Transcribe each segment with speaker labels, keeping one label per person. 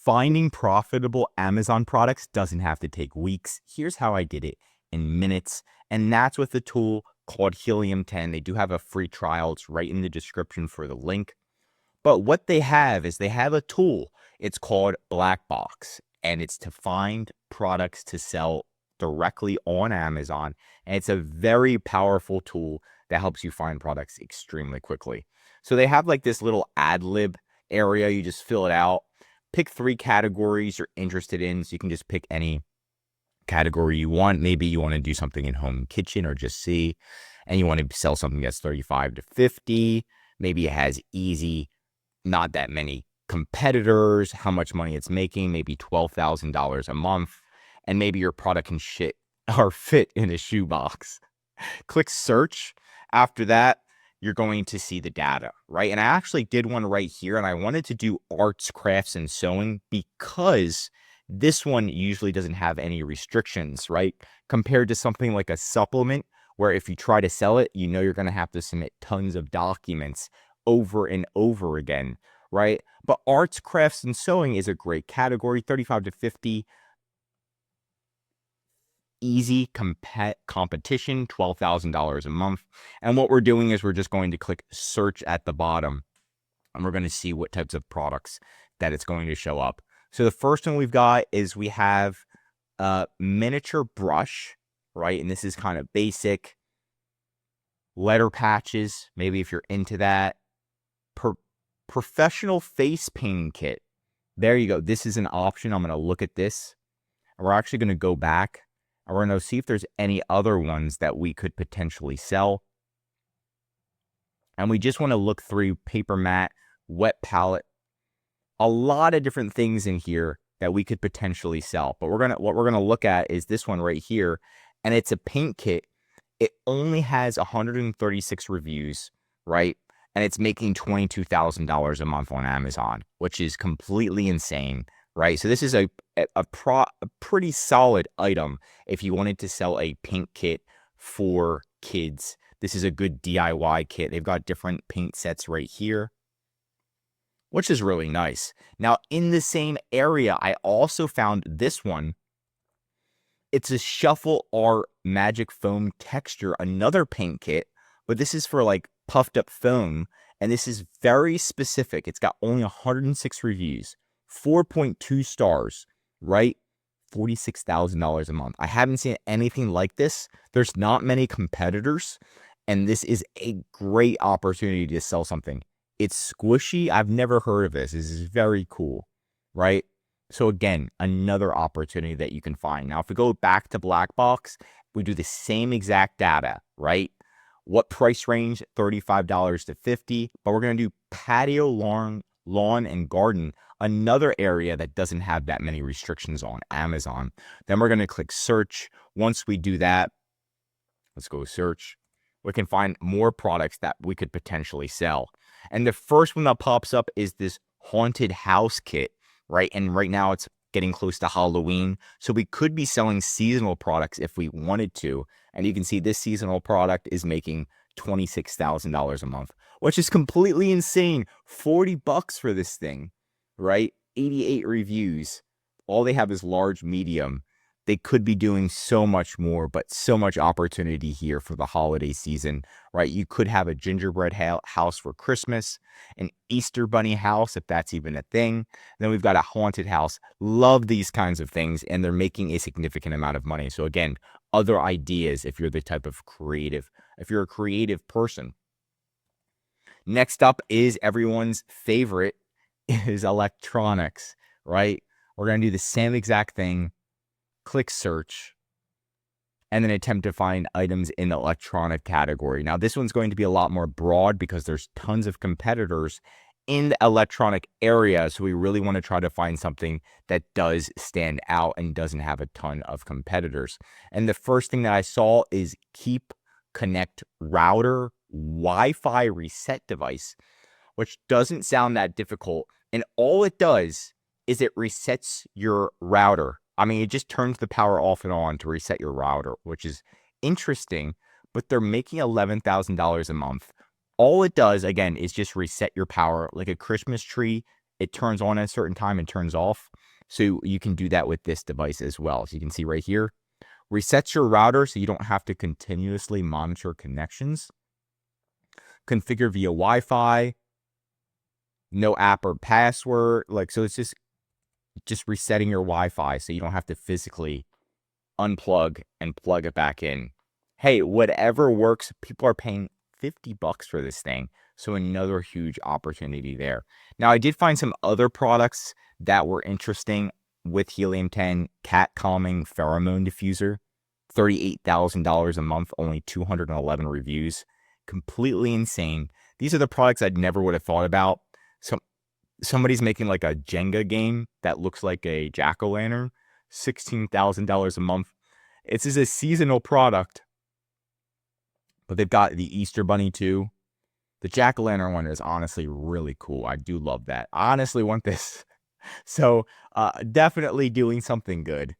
Speaker 1: Finding profitable Amazon products doesn't have to take weeks. Here's how I did it in minutes. And that's with a tool called Helium 10. They do have a free trial. It's right in the description for the link. But what they have is they have a tool. It's called Black Box, and it's to find products to sell directly on Amazon. And it's a very powerful tool that helps you find products extremely quickly. So they have like this little ad lib area. You just fill it out, pick 3 categories you're interested in. So you can just pick any category you want. Maybe you want to do something in home kitchen or just see, and you want to sell something that's 35 to 50. Maybe it has easy, not that many competitors, how much money it's making, maybe $12,000 a month, and maybe your product can fit in a shoebox. Click search. After that, you're going to see the data, right? And I actually did one right here, and I wanted to do arts, crafts, and sewing because this one usually doesn't have any restrictions, right? Compared to something like a supplement, where if you try to sell it, you know you're going to have to submit tons of documents over and over again, right? But arts, crafts, and sewing is a great category, 35 to 50. Easy competition, $12,000 a month. And what we're doing is we're just going to click search at the bottom, and we're going to see what types of products that it's going to show up. So the first one we've got is we have a miniature brush, right? And this is kind of basic. Letter patches, maybe if you're into that. Professional face painting kit. There you go. This is an option. I'm going to look at this, and we're actually going to go back, and we're going to see if there's any other ones that we could potentially sell. And we just want to look through paper mat, wet palette, a lot of different things in here that we could potentially sell. But what we're gonna look at is this one right here, and it's a paint kit. It only has 136 reviews, right? And it's making $22,000 a month on Amazon, which is completely insane, right? So this is a pretty solid item if you wanted to sell a paint kit for kids. This is a good DIY kit. They've got different paint sets right here, which is really nice. Now, in the same area, I also found this one. It's a Shuffle Art Magic Foam Texture, another paint kit, but this is for like puffed up foam, and this is very specific. It's got only 106 reviews, 4.2 stars, right? $46,000 a month. I haven't seen anything like this. There's not many competitors, and this is a great opportunity to sell something. It's squishy. I've never heard of this. This is very cool, right? So again, another opportunity that you can find. Now, if we go back to Black Box, we do the same exact data, right? What price range? $35 to $50. But we're going to do patio, lawn, and garden, another area that doesn't have that many restrictions on Amazon. Then we're going to click search. Once we do that, let's go search. We can find more products that we could potentially sell. And the first one that pops up is this haunted house kit, right? And right now it's getting close to Halloween. So we could be selling seasonal products if we wanted to. And you can see this seasonal product is making $26,000 a month, which is completely insane. $40 for this thing, right? 88 reviews. All they have is large, medium. They could be doing so much more, but so much opportunity here for the holiday season, right? You could have a gingerbread house for Christmas, an Easter bunny house, if that's even a thing. Then we've got a haunted house. Love these kinds of things, and they're making a significant amount of money. So again, other ideas if you're the type of creative, if you're a creative person. Next up is everyone's favorite is electronics, right? We're going to do the same exact thing. Click search, and then attempt to find items in the electronic category. Now, this one's going to be a lot more broad because there's tons of competitors in the electronic area. So we really want to try to find something that does stand out and doesn't have a ton of competitors. And the first thing that I saw is Keep Connect Router Wi-Fi Reset Device, which doesn't sound that difficult. And all it does is it resets your router. I mean, it just turns the power off and on to reset your router, which is interesting, but they're making $11,000 a month. All it does, again, is just reset your power like a Christmas tree. it turns on at a certain time and turns off. So you can do that with this device as well. So you can see right here, resets your router so you don't have to continuously monitor connections. Configure via Wi-Fi, no app or password. Like, so it's just resetting your Wi-Fi so you don't have to physically unplug and plug it back in. Hey, whatever works. People are paying $50 for this thing. So another huge opportunity there. Now, I did find some other products that were interesting with Helium 10. Cat calming pheromone diffuser, $38,000 a month, only 211 reviews. Completely insane. These are the products I never would have thought about. So somebody's making like a Jenga game that looks like a jack-o'-lantern, $16,000 a month. This is a seasonal product, but they've got the Easter Bunny too. The jack-o'-lantern one is honestly really cool. I do love that. I honestly want this. So definitely doing something good.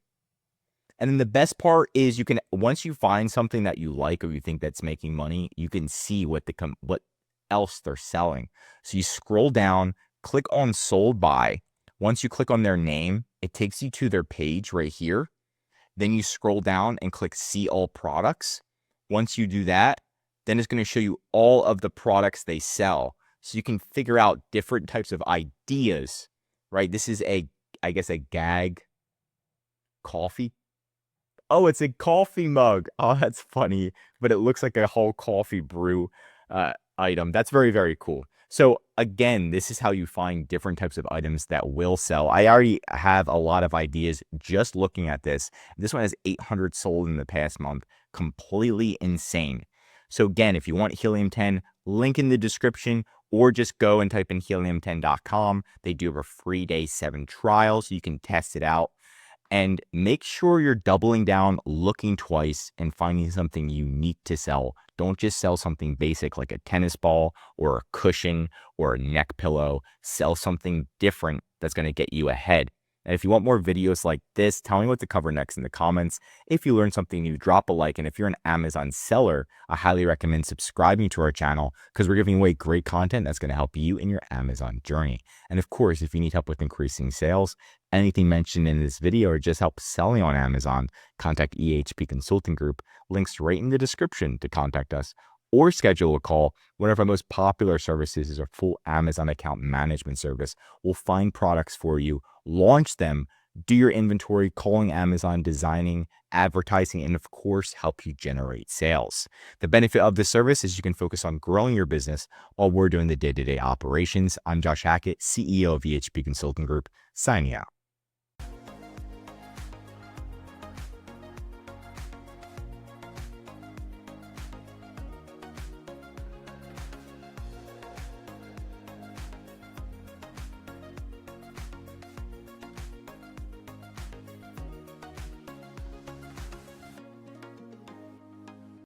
Speaker 1: And then the best part is you can, once you find something that you like or you think that's making money, you can see what else they're selling. So you scroll down, click on sold by. Once you click on their name, it takes you to their page right here. Then you scroll down and click see all products. Once you do that, then it's going to show you all of the products they sell. So you can figure out different types of ideas, right? This is I guess a gag coffee. Oh, it's a coffee mug. Oh, that's funny. But it looks like a whole coffee brew item. That's very, very cool. So again, this is how you find different types of items that will sell. I already have a lot of ideas just looking at this. This one has 800 sold in the past month. Completely insane. So again, if you want Helium 10, link in the description, or just go and type in helium10.com. They do have a free day 7 trial, so you can test it out. And make sure you're doubling down, looking twice, and finding something unique to sell. Don't just sell something basic like a tennis ball or a cushion or a neck pillow. Sell something different that's going to get you ahead. And if you want more videos like this, tell me what to cover next in the comments. If you learned something new, drop a like. And if you're an Amazon seller, I highly recommend subscribing to our channel because we're giving away great content that's going to help you in your Amazon journey. And of course, if you need help with increasing sales, anything mentioned in this video or just help selling on Amazon, contact EHP Consulting Group. Links right in the description to contact us or schedule a call. One of our most popular services is our full Amazon account management service. We'll find products for you, launch them, do your inventory, calling Amazon, designing, advertising, and of course, help you generate sales. The benefit of this service is you can focus on growing your business while we're doing the day-to-day operations. I'm Josh Hackett, CEO of EHP Consulting Group, signing out.